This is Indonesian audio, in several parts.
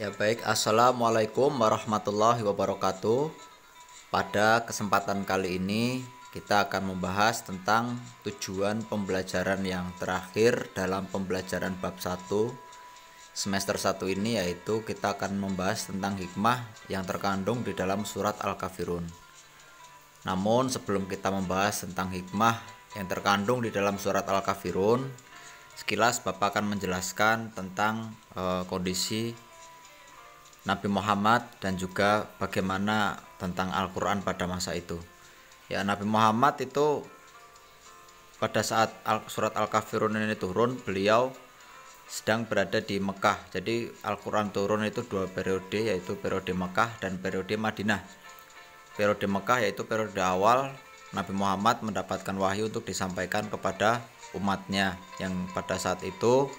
Ya baik, Assalamualaikum warahmatullahi wabarakatuh. Pada kesempatan kali ini kita akan membahas tentang tujuan pembelajaran yang terakhir dalam pembelajaran bab 1 semester 1 ini, yaitu kita akan membahas tentang hikmah yang terkandung di dalam surat Al-Kafirun. Namun sebelum kita membahas tentang hikmah yang terkandung di dalam surat Al-Kafirun, sekilas Bapak akan menjelaskan tentang kondisi Nabi Muhammad dan juga bagaimana tentang Al-Quran pada masa itu. Ya, Nabi Muhammad itu pada saat surat Al-Kafirun ini turun, beliau sedang berada di Mekah. Jadi Al-Quran turun itu dua periode, yaitu periode Mekah dan periode Madinah. Periode Mekah yaitu periode awal Nabi Muhammad mendapatkan wahyu untuk disampaikan kepada umatnya, yang pada saat itu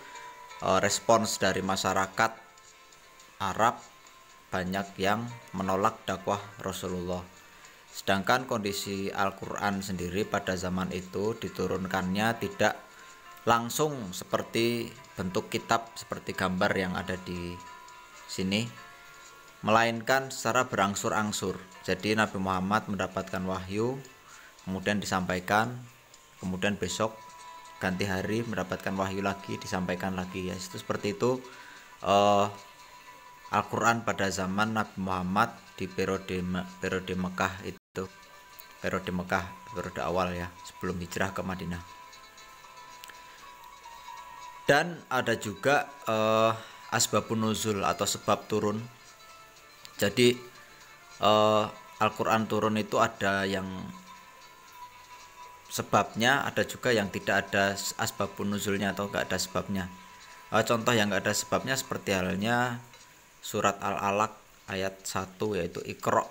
respons dari masyarakat Arab banyak yang menolak dakwah Rasulullah. Sedangkan kondisi Al-Quran sendiri pada zaman itu diturunkannya tidak langsung seperti bentuk kitab seperti gambar yang ada di sini, melainkan secara berangsur-angsur. Jadi Nabi Muhammad mendapatkan wahyu, kemudian disampaikan, kemudian besok ganti hari mendapatkan wahyu lagi, disampaikan lagi. Ya, itu seperti itu Al-Quran pada zaman Nabi Muhammad di periode Mekah itu, periode awal ya, sebelum hijrah ke Madinah. Dan ada juga asbabun nuzul atau sebab turun. Jadi Al-Quran turun itu ada yang sebabnya, ada juga yang tidak ada asbabun nuzulnya atau enggak ada sebabnya. Contoh yang enggak ada sebabnya seperti halnya surat Al-Alaq ayat 1, yaitu Iqra.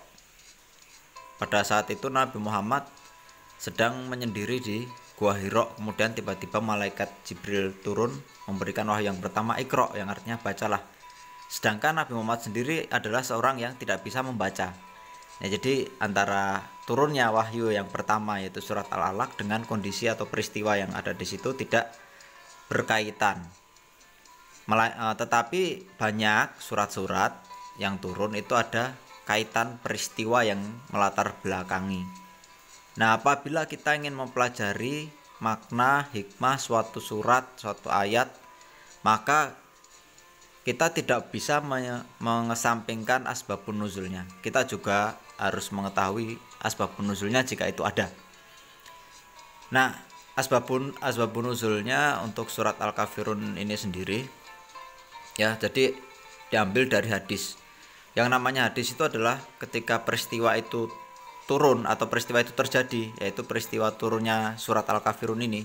Pada saat itu Nabi Muhammad sedang menyendiri di Gua Hira, kemudian tiba-tiba malaikat Jibril turun memberikan wahyu yang pertama, Iqra, yang artinya bacalah. Sedangkan Nabi Muhammad sendiri adalah seorang yang tidak bisa membaca. Ya, jadi antara turunnya wahyu yang pertama yaitu surat Al-Alaq dengan kondisi atau peristiwa yang ada di situ tidak berkaitan. Tetapi banyak surat-surat yang turun itu ada kaitan peristiwa yang melatar belakangi. Nah, apabila kita ingin mempelajari makna hikmah suatu surat, suatu ayat, maka kita tidak bisa mengesampingkan asbabun nuzulnya. Kita juga harus mengetahui asbabun nuzulnya jika itu ada. Nah, asbabun nuzulnya untuk surat Al-Kafirun ini sendiri, ya, jadi diambil dari hadis. Yang namanya hadis itu adalah ketika peristiwa itu turun atau peristiwa itu terjadi, yaitu peristiwa turunnya surat Al-Kafirun ini,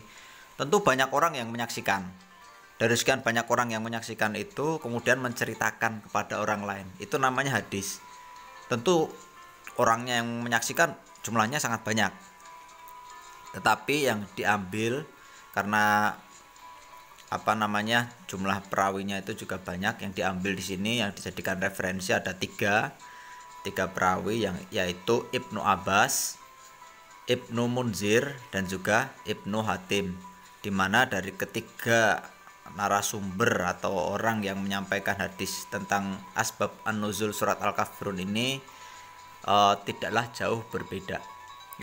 tentu banyak orang yang menyaksikan. Dari sekian banyak orang yang menyaksikan itu kemudian menceritakan kepada orang lain, itu namanya hadis. Tentu orangnya yang menyaksikan jumlahnya sangat banyak, tetapi yang diambil karena jumlah perawinya itu juga banyak, yang diambil di sini yang dijadikan referensi ada tiga perawi, yang yaitu Ibnu Abbas, Ibnu Munzir, dan juga Ibnu Hatim, dimana dari ketiga narasumber atau orang yang menyampaikan hadis tentang asbab an-nuzul surat Al-Kafirun ini tidaklah jauh berbeda.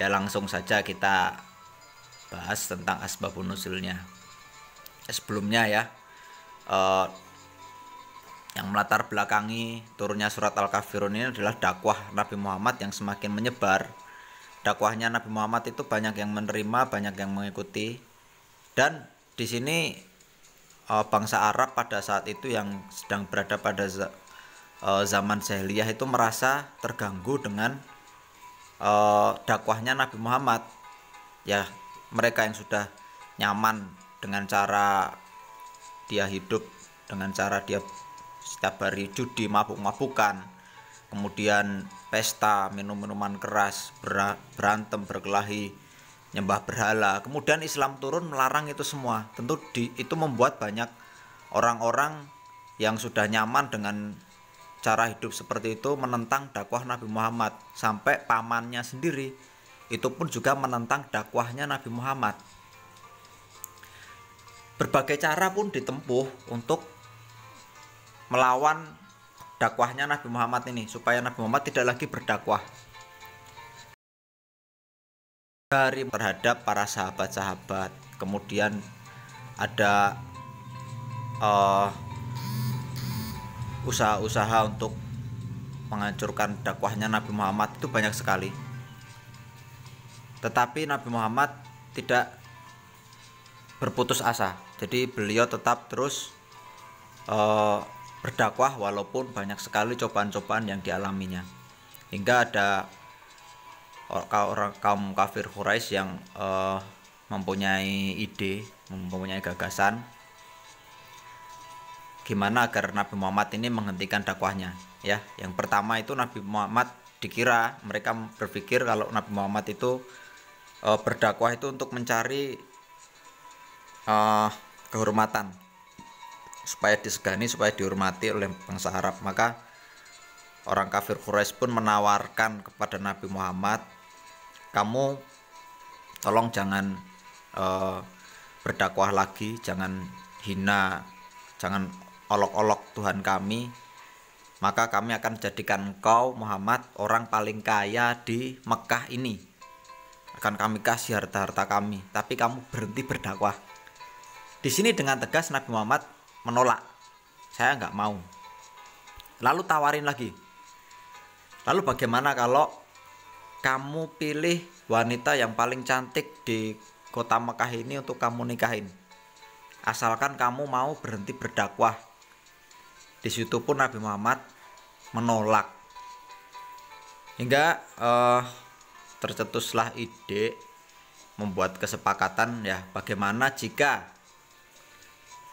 Ya, langsung saja kita bahas tentang asbabun nuzulnya. Sebelumnya ya, yang melatar belakangi turunnya surat Al-Kafirun ini adalah dakwah Nabi Muhammad yang semakin menyebar. Dakwahnya Nabi Muhammad itu banyak yang menerima, banyak yang mengikuti. Dan di sini bangsa Arab pada saat itu yang sedang berada pada zaman jahiliyah itu merasa terganggu dengan dakwahnya Nabi Muhammad. Ya, mereka yang sudah nyaman dengan cara dia hidup, dengan cara dia setiap hari judi, mabuk-mabukan, kemudian pesta, minum-minuman keras, berantem, berkelahi, nyembah berhala. Kemudian Islam turun melarang itu semua. Tentu itu membuat banyak orang-orang yang sudah nyaman dengan cara hidup seperti itu menentang dakwah Nabi Muhammad. Sampai pamannya sendiri itu pun juga menentang dakwahnya Nabi Muhammad. Berbagai cara pun ditempuh untuk melawan dakwahnya Nabi Muhammad ini, supaya Nabi Muhammad tidak lagi berdakwah dari terhadap para sahabat-sahabat. Kemudian ada usaha-usaha untuk menghancurkan dakwahnya Nabi Muhammad itu banyak sekali. Tetapi Nabi Muhammad tidak berputus asa. Jadi beliau tetap terus berdakwah walaupun banyak sekali cobaan-cobaan yang dialaminya. Hingga ada orang kaum kafir Quraisy yang mempunyai ide, mempunyai gagasan gimana agar Nabi Muhammad ini menghentikan dakwahnya. Ya, yang pertama itu Nabi Muhammad mereka berpikir kalau Nabi Muhammad itu berdakwah itu untuk mencari kehormatan, supaya disegani, supaya dihormati oleh bangsa Arab. Maka orang kafir Quraisy pun menawarkan kepada Nabi Muhammad, kamu tolong jangan berdakwah lagi, jangan hina, jangan olok-olok Tuhan kami, maka kami akan jadikan engkau Muhammad orang paling kaya di Mekah ini, akan kami kasih harta-harta kami, tapi kamu berhenti berdakwah. Di sini dengan tegas Nabi Muhammad menolak, saya nggak mau. Lalu tawarin lagi, lalu bagaimana kalau kamu pilih wanita yang paling cantik di kota Mekah ini untuk kamu nikahin, asalkan kamu mau berhenti berdakwah. Di situ pun Nabi Muhammad menolak. Hingga tercetuslah ide membuat kesepakatan, ya, bagaimana jika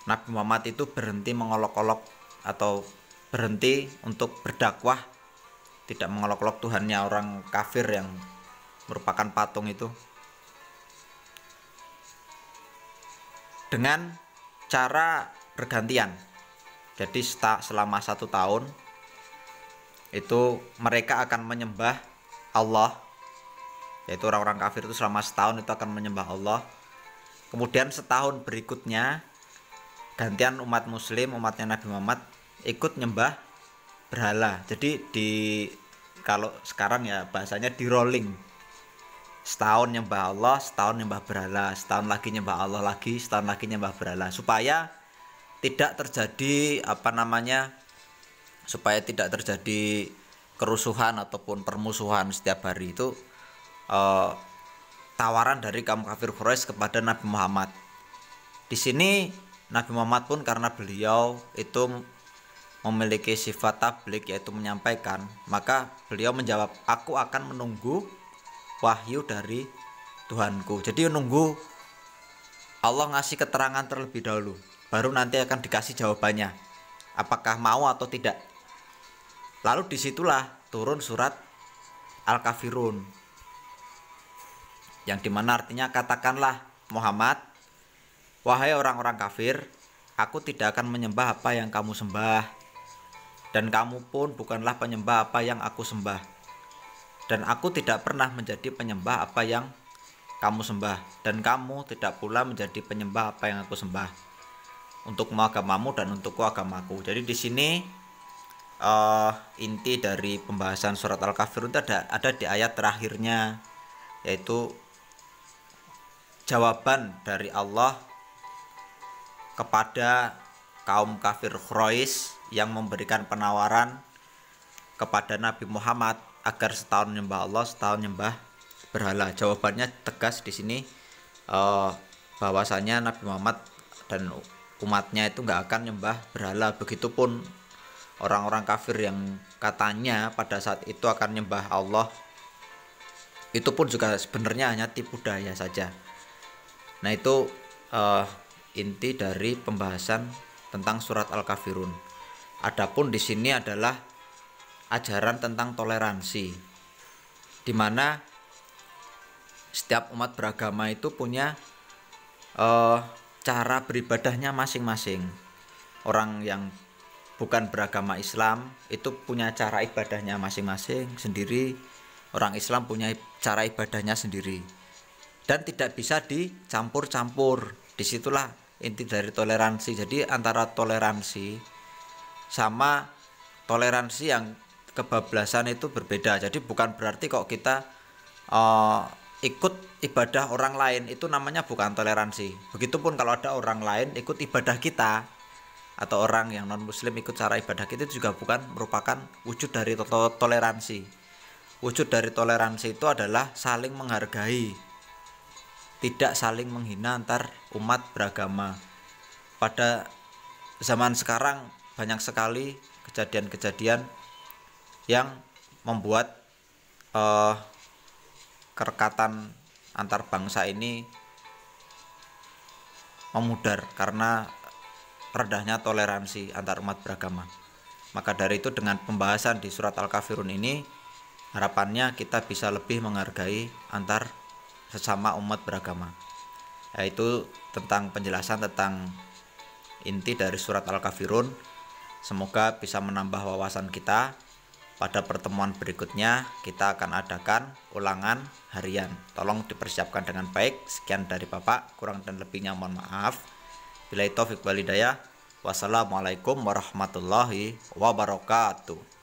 Nabi Muhammad itu berhenti mengolok-olok atau berhenti untuk berdakwah, tidak mengolok-olok Tuhannya orang kafir yang merupakan patung itu, dengan cara bergantian. Jadi selama 1 tahun itu mereka akan menyembah Allah, yaitu orang-orang kafir itu selama setahun itu akan menyembah Allah. Kemudian setahun berikutnya gantian umat muslim, umatnya Nabi Muhammad ikut nyembah berhala. Jadi kalau sekarang ya bahasanya di rolling, setahun nyembah Allah, setahun nyembah berhala, setahun lagi nyembah Allah lagi, setahun lagi nyembah berhala, supaya tidak terjadi supaya tidak terjadi kerusuhan ataupun permusuhan setiap hari. Itu tawaran dari kaum kafir Quraisy kepada Nabi Muhammad. Di sini Nabi Muhammad pun karena beliau itu memiliki sifat tabligh, yaitu menyampaikan, maka beliau menjawab, aku akan menunggu wahyu dari Tuhanku. Jadi nunggu Allah ngasih keterangan terlebih dahulu, baru nanti akan dikasih jawabannya, apakah mau atau tidak. Lalu disitulah turun surat Al-Kafirun, yang dimana artinya, katakanlah Muhammad, wahai orang-orang kafir, aku tidak akan menyembah apa yang kamu sembah, dan kamu pun bukanlah penyembah apa yang aku sembah, dan aku tidak pernah menjadi penyembah apa yang kamu sembah, dan kamu tidak pula menjadi penyembah apa yang aku sembah. Untukmu agamamu dan untukku agamaku. Jadi di sini inti dari pembahasan surat Al-Kafirun itu ada di ayat terakhirnya, yaitu jawaban dari Allah kepada kaum kafir Quraisy yang memberikan penawaran kepada Nabi Muhammad agar setahun nyembah Allah, setahun nyembah berhala. Jawabannya tegas di sini, bahwasanya Nabi Muhammad dan umatnya itu nggak akan nyembah berhala. Begitupun orang-orang kafir yang katanya pada saat itu akan nyembah Allah, itu pun juga sebenarnya hanya tipu daya saja. Nah, itu inti dari pembahasan tentang surat Al-Kafirun. Adapun di sini adalah ajaran tentang toleransi, di mana setiap umat beragama itu punya cara beribadahnya masing-masing. Orang yang bukan beragama Islam itu punya cara ibadahnya masing-masing sendiri, orang Islam punya cara ibadahnya sendiri, dan tidak bisa dicampur-campur. Disitulah inti dari toleransi. Jadi antara toleransi sama toleransi yang kebablasan itu berbeda. Jadi bukan berarti kok kita uh, ikut ibadah orang lain itu namanya bukan toleransi. Begitupun kalau ada orang lain ikut ibadah kita, atau orang yang non muslim ikut cara ibadah kita, itu juga bukan merupakan wujud dari toleransi. Wujud dari toleransi itu adalah saling menghargai, tidak saling menghina antar umat beragama. Pada zaman sekarang banyak sekali kejadian-kejadian yang membuat kerekatan antar bangsa ini memudar karena rendahnya toleransi antar umat beragama. Maka dari itu dengan pembahasan di surat Al-Kafirun ini, harapannya kita bisa lebih menghargai antar sesama umat beragama. Yaitu tentang penjelasan tentang inti dari surat Al-Kafirun. Semoga bisa menambah wawasan kita. Pada pertemuan berikutnya kita akan adakan ulangan harian. Tolong dipersiapkan dengan baik. Sekian dari Bapak, kurang dan lebihnya mohon maaf. Billahi taufiq wal hidayah. Wassalamualaikum warahmatullahi wabarakatuh.